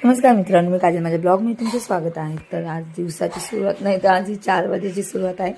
नमस्कार मित्रांनो, मी काजल. माझ्या ब्लॉगमध्ये तुमचे स्वागत आहे. तर आज दिवसाची सुरुवात नाही तर आज 4 वाजेची सुरुवात आहे.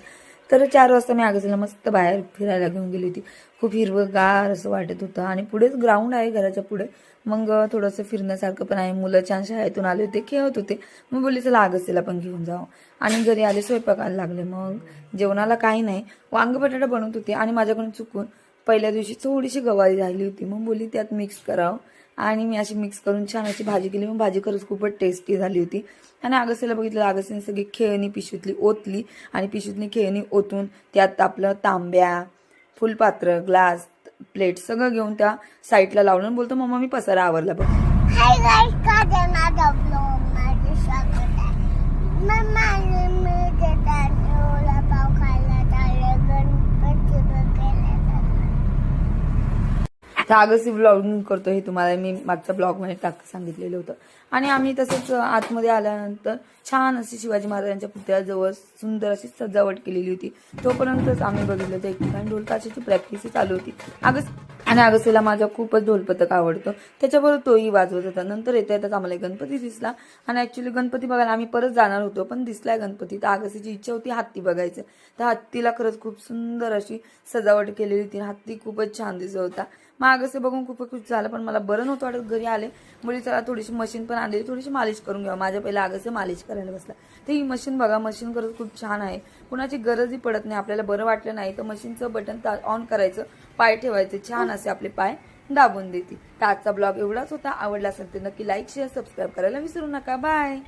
तर 4 वाजता मी आगसला मस्त बाहेर फिरायला घेऊन गेली होती. खूप हिरवंगार असं वाटत होतं आणि पुढेच ग्राउंड आहे घराच्या पुढे. मग थोडंसं फिरण्यासारखं पण आहे. मुलं छान शाळेतून आले होते, खेळत होते. मग बोलली चला आगस्तीला पण घेऊन जाऊ. आणि घरी आले, स्वयंपाकाला लागले. मग जेवणाला काही नाही, वांग बटाटा बनवत होते आणि माझ्याकडून चुकून पहिल्या दिवशी थोडीशी गवारी राहिली होती. मग बोलली त्यात मिक्स करावं आणि मी अशी मिक्स करून छान अशी भाजी केली. मग भाजी खरंच खूपच टेस्टी झाली होती. आणि आगस्तीला बघितलं, आगस्तीने सगळी खेळणी पिशवीतली ओतली आणि पिशवीतली खेळणी ओतून त्यात आपलं तांब्या, फुलपात्र, ग्लास, प्लेट सगळं घेऊन त्या साईडला लावलं. बोलतो मम्मा मी पसारा आवरला बघ. हाय गाइस, का देना ब्लॉग माझे स्वागत आहे. मी ओला पाव खायला चालले, गणपती बघायला तर आगस्ती ब्लॉगिंग करतो हे तुम्हाला मी मागच्या ब्लॉगमध्ये सांगितलेलं होतं. आणि आम्ही तसंच आतमध्ये आल्यानंतर छान अशी शिवाजी महाराजांच्या पुतळ्याजवळ सुंदर अशी सजावट केलेली होती. तोपर्यंतच आम्ही बघितलं तर एक ठिकाणी ढोलताशाची प्रॅक्टिस चालू होती. आणि आगस्तीला माझा खूपच ढोलपथक आवडतो, त्याच्याबरोबर तोही वाजवत होता. नंतर येता येताच आम्हाला गणपती दिसला आणि ऍक्च्युली गणपती बघायला आम्ही परत जाणार होतो, पण दिसलाय गणपती. तर आगस्तीची इच्छा होती हत्ती बघायचं. तर हत्तीला खरंच खूप सुंदर अशी सजावट केलेली होती. हत्ती खूपच छान दिसत होता. मग आगस्ती बघून खूप खुश झालं, पण मला बरं नव्हतं वाटत. घरी आले, मुली चला थोडीशी मशीन पण आणली, थोडीशी मालिश करून घ्यावं. माझ्या पहिला आगस्ती मालिश करायला बसला. तर ही मशीन बघा, मशीन खरंच खूप छान आहे. कुणाची गरजही पडत नाही. आपल्याला बरं वाटलं नाही तर मशीनचं बटन ऑन करायचं, पाय ठेवायचे, छान असे आपले पाय दाबून देते. तर आजचा ब्लॉग एवढाच होता. आवडला असेल तर नक्की लाईक, शेअर, सबस्क्राईब करायला विसरू नका. बाय.